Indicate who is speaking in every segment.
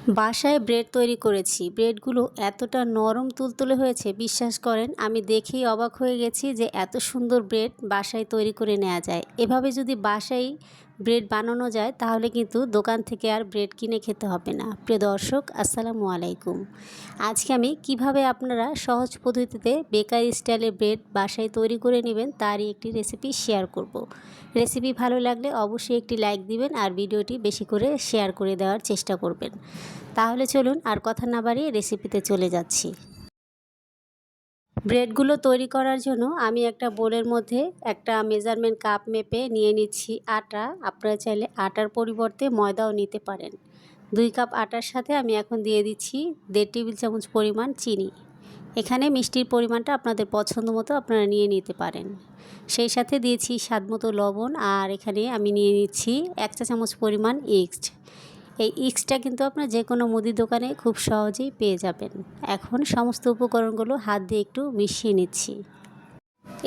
Speaker 1: বাসায় ব্রেড তৈরি করেছি। ব্রেডগুলো এতটা নরম তুলতুলে হয়েছে, বিশ্বাস করেন আমি দেখেই অবাক হয়ে গেছি যে এত সুন্দর ব্রেড বাসায় তৈরি করে নেওয়া যায়। এভাবে যদি বাসায় ব্রেড বানানো যায় তাহলে কিন্তু দোকান থেকে আর ব্রেড কিনে খেতে হবে না। প্রিয় দর্শক, আসসালামু আলাইকুম। আজকে আমি কিভাবে আপনারা সহজ পদ্ধতিতে বেকারি স্টাইলের ব্রেড বাসায় তৈরি করে নেবেন তারই একটি রেসিপি শেয়ার করব। রেসিপি ভালো লাগলে অবশ্যই একটি লাইক দিবেন আর ভিডিওটি বেশি করে শেয়ার করে দেওয়ার চেষ্টা করবেন। তাহলে চলুন আর কথা না বাড়িয়ে রেসিপিতে চলে যাচ্ছি। ব্রেডগুলো তৈরি করার জন্য আমি একটা বোলের মধ্যে একটা মেজারমেন্ট কাপ মেপে নিয়ে নিচ্ছি আটা। আপনারা চাইলে আটার পরিবর্তে ময়দাও নিতে পারেন। 2 কাপ আটার সাথে আমি এখন দিয়ে দিচ্ছি 1.5 টেবিল চামচ পরিমাণ চিনি। এখানে মিষ্টির পরিমাণটা আপনাদের পছন্দ মতো আপনারা নিয়ে নিতে পারেন। সেই সাথে দিয়েছি স্বাদমতো লবণ, আর এখানে আমি নিয়ে নিচ্ছি 1 চা চামচ পরিমাণ ইস্ট। এই ইস্টটা কিন্তু আপনার যে কোনো মুদির দোকানে খুব সহজেই পেয়ে যাবেন। এখন সমস্ত উপকরণগুলো হাত দিয়ে একটু মিশিয়ে নিচ্ছি।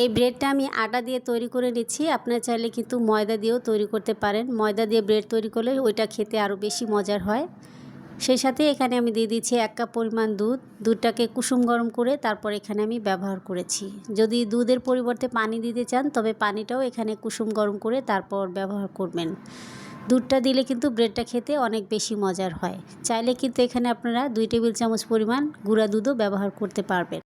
Speaker 1: এই ব্রেডটা আমি আটা দিয়ে তৈরি করে নিচ্ছি। আপনারা চাইলে কিন্তু ময়দা দিয়েও তৈরি করতে পারেন। ময়দা দিয়ে ব্রেড তৈরি করলে ওইটা খেতে আরও বেশি মজার হয়। সেই সাথে এখানে আমি দিয়ে দিচ্ছি 1 কাপ পরিমাণ দুধ। দুধটাকে কুসুম গরম করে তারপর এখানে আমি ব্যবহার করেছি। যদি দুধের পরিবর্তে পানি দিতে চান তবে পানিটাও এখানে কুসুম গরম করে তারপর ব্যবহার করবেন। দুধটা দিলে কিন্তু ব্রেডটা খেতে অনেক বেশি মজার হয়। চাইলে কিন্তু এখানে আপনারা 2 টেবিল চামচ পরিমাণ গুঁড়া দুধও ব্যবহার করতে পারবেন।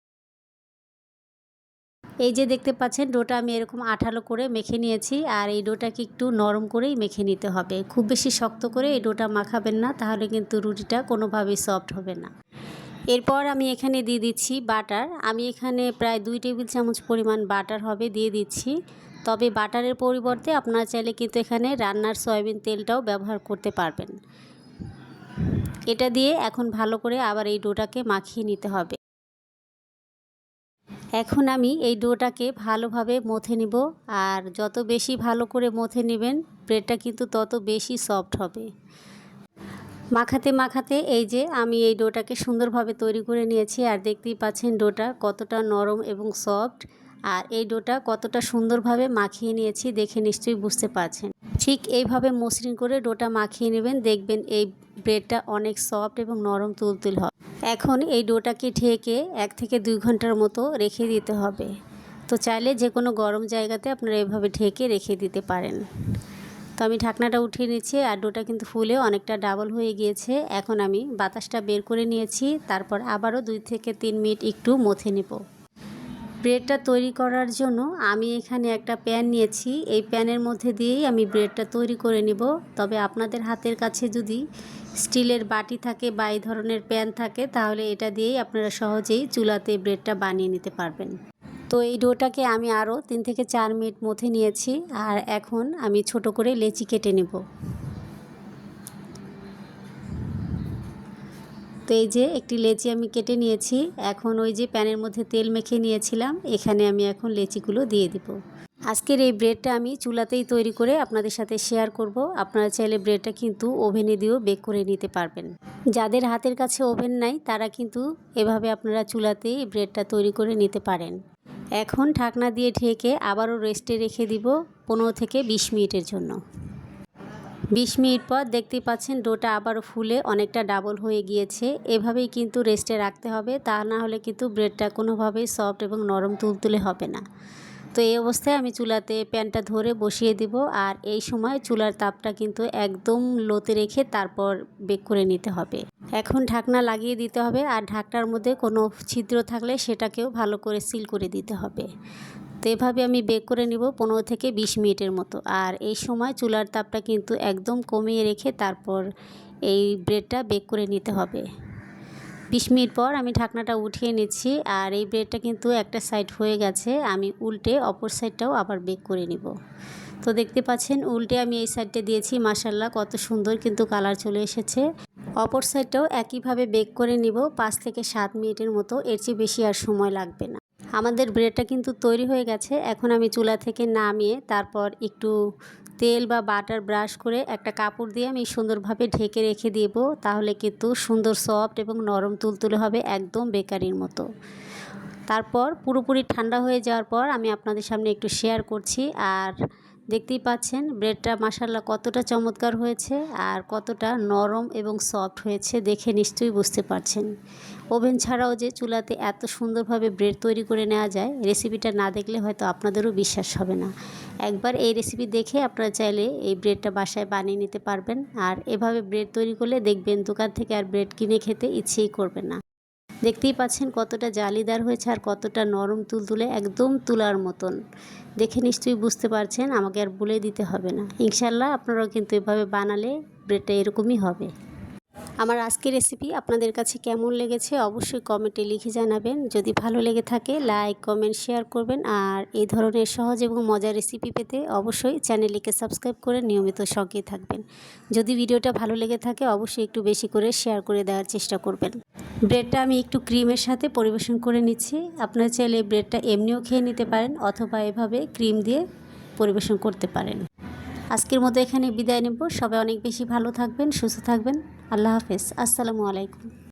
Speaker 1: এই যে দেখতে পাচ্ছেন ডোটা আমি এরকম আঠালো করে মেখে নিয়েছি, আর এই ডোটাকে একটু নরম করেই মেখে নিতে হবে। খুব বেশি শক্ত করে এই ডোটা মাখাবেন না, তাহলে কিন্তু রুটিটা কোনোভাবেই সফট হবে না। এরপর আমি এখানে দিয়ে দিচ্ছি বাটার। আমি এখানে প্রায় 2 টেবিল চামচ পরিমাণ বাটার হবে দিয়ে দিচ্ছি। তবে বাটারের পরিবর্তে আপনারা চাইলে কিন্তু এখানে রান্নার সয়াবিন তেলটাও ব্যবহার করতে পারবেন। এটা দিয়ে এখন ভালো করে আবার এই ডোটাকে মাখিয়ে নিতে হবে। এখন আমি এই ডোটাকে ভালোভাবে মথে নিব, আর যত বেশি ভালো করে মথে নেবেন ব্রেডটা কিন্তু তত বেশি সফট হবে। মাখাতে মাখাতে এই যে আমি এই ডোটাকে সুন্দরভাবে তৈরি করে নিয়েছি, আর দেখতেই পাচ্ছেন ডোটা কতটা নরম এবং সফট, আর এই ডোটা কতটা সুন্দরভাবে মাখিয়ে নিয়েছি দেখে নিশ্চয়ই বুঝতে পারছেন। ঠিক এইভাবে মসৃণ করে ডোটা মাখিয়ে নেবেন, দেখবেন এই ব্রেডটা অনেক সফট এবং নরম তুলতুল হবে। এখন এই ডোটাকে ঢেকে 1 থেকে 2 ঘন্টার মতো রেখে দিতে হবে। তো চাইলে যে কোনো গরম জায়গাতে আপনারা এভাবে ঢেকে রেখে দিতে পারেন। তো আমি ঢাকনাটা উঠিয়ে নিচ্ছি, আর ডোটা কিন্তু ফুলে অনেকটা ডাবল হয়ে গিয়েছে। এখন আমি বাতাসটা বের করে নিয়েছি, তারপর আবারও 2 থেকে 3 মিনিট একটু মথে নেব। ব্রেডটা তৈরি করার জন্য আমি এখানে একটা প্যান নিয়েছি। এই প্যানের মধ্যে দিয়েই আমি ব্রেডটা তৈরি করে নেব। তবে আপনাদের হাতের কাছে যদি স্টিলের বাটি থাকে বা এই ধরনের প্যান থাকে তাহলে এটা দিয়েই আপনারা সহজেই চুলাতে ব্রেডটা বানিয়ে নিতে পারবেন। তো এই ডোটাকে আমি আরও 3 থেকে 4 মিনিট মথে নিয়েছি, আর এখন আমি ছোট করে লেচি কেটে নেব। তো এই যে একটি লেচি আমি কেটে নিয়েছি। এখন ওই যে প্যানের মধ্যে তেল মেখে নিয়েছিলাম, এখানে আমি এখন লেচিগুলো দিয়ে দিব। আজকের এই ব্রেডটা আমি চুলাতেই তৈরি করে আপনাদের সাথে শেয়ার করব। আপনারা চাইলে ব্রেডটা কিন্তু ওভেনে দিয়েও বেক করে নিতে পারবেন। যাদের হাতের কাছে ওভেন নাই তারা কিন্তু এভাবে আপনারা চুলাতেই ব্রেডটা তৈরি করে নিতে পারেন। এখন ঢাকনা দিয়ে ঢেকে আবারও রেস্টে রেখে দিব 15 থেকে 20 মিনিটের জন্য। 20 মিনিট পর দেখতেই পাচ্ছেন ডোটা আবারও ফুলে অনেকটা ডাবল হয়ে গিয়েছে। এভাবেই কিন্তু রেস্টে রাখতে হবে, তা না হলে কিন্তু ব্রেডটা কোনোভাবেই সফট এবং নরম তুলতুলে হবে না। তো এই অবস্থায় আমি চুলাতে প্যানটা ধরে বসিয়ে দিব, আর এই সময় চুলার তাপটা কিন্তু একদম লোতে রেখে তারপর বেক করে নিতে হবে। এখন ঢাকনা লাগিয়ে দিতে হবে, আর ঢাকনার মধ্যে কোনো ছিদ্র থাকলে সেটাকেও ভালো করে সিল করে দিতে হবে। তো এভাবে আমি বেক করে নিব 15 থেকে 20 মিনিটের মতো। আর এই সময় চুলার তাপটা কিন্তু একদম কমিয়ে রেখে তারপর এই ব্রেডটা বেক করে নিতে হবে। 20 মিনিট পর আমি ঢাকনাটা উঠিয়ে নিচ্ছি, আর এই ব্রেডটা কিন্তু একটা সাইড হয়ে গেছে। আমি উল্টে অপর সাইডটাও আবার বেক করে নিব। তো দেখতে পাচ্ছেন উল্টে আমি এই সাইডটা দিয়েছি, মাশাআল্লাহ কত সুন্দর কিন্তু কালার চলে এসেছে। অপর সাইডটাও একইভাবে বেক করে নিব 5 থেকে 7 মিনিটের মতো, এর চেয়ে বেশি আর সময় লাগবে না। আমাদের ব্রেডটা কিন্তু তৈরি হয়ে গেছে। এখন আমি চুলা থেকে নামিয়ে তারপর একটু তেল বা বাটার ব্রাশ করে একটা কাপড় দিয়ে আমি সুন্দরভাবে ঢেকে রেখে দেব। তাহলে কিন্তু সুন্দর সফট এবং নরম তুলতুলে হবে, একদম বেকারির মতো। তারপর পুরোপুরি ঠান্ডা হয়ে যাওয়ার পর আমি আপনাদের সামনে একটু শেয়ার করছি। আর দেখতেই পাচ্ছেন ব্রেডটা মাশাআল্লাহ কতটা চমৎকার হয়েছে আর কতটা নরম এবং সফট হয়েছে, দেখে নিশ্চয়ই বুঝতে পারছেন। ওভেন ছাড়াও যে চুলাতে এত সুন্দরভাবে ব্রেড তৈরি করে নেওয়া যায়, রেসিপিটা না দেখলে হয়তো আপনাদেরও বিশ্বাস হবে না। একবার এই রেসিপি দেখে আপনারা চাইলে এই ব্রেডটা বাসায় বানিয়ে নিতে পারবেন। আর এভাবে ব্রেড তৈরি করলে দেখবেন দোকান থেকে আর ব্রেড কিনে খেতে ইচ্ছেই করবে না। দেখতেই পাচ্ছেন কতটা জালিদার হয়েছে আর কতটা নরম তুলতুলে, একদম তুলার মতন। দেখে নিশ্চয়ই বুঝতে পারছেন, আমাকে আর বলে দিতে হবে না। ইনশাল্লাহ আপনারাও কিন্তু এভাবে বানালে ব্রেডটা এরকমই হবে। আমার আজকের রেসিপি আপনাদের কাছে কেমন লেগেছে অবশ্যই কমেন্টে লিখে জানাবেন। যদি ভালো লেগে থাকে লাইক কমেন্ট শেয়ার করবেন। আর এই ধরনের সহজ এবং মজার রেসিপি পেতে অবশ্যই চ্যানেলটিকে সাবস্ক্রাইব করে নিয়মিত সঙ্গেই থাকবেন। যদি ভিডিওটা ভালো লেগে থাকে অবশ্যই একটু বেশি করে শেয়ার করে দেওয়ার চেষ্টা করবেন। ব্রেডটা আমি একটু ক্রিমের সাথে পরিবেশন করে নিচ্ছি। আপনারা চাইলে ব্রেডটা এমনিও খেয়ে নিতে পারেন অথবা এভাবে ক্রিম দিয়ে পরিবেশন করতে পারেন। আজকের মতো এখানে বিদায় নেব। সবাই অনেক বেশি ভালো থাকবেন, সুস্থ থাকবেন। আল্লাহ হাফেজ। আসসালামু আলাইকুম।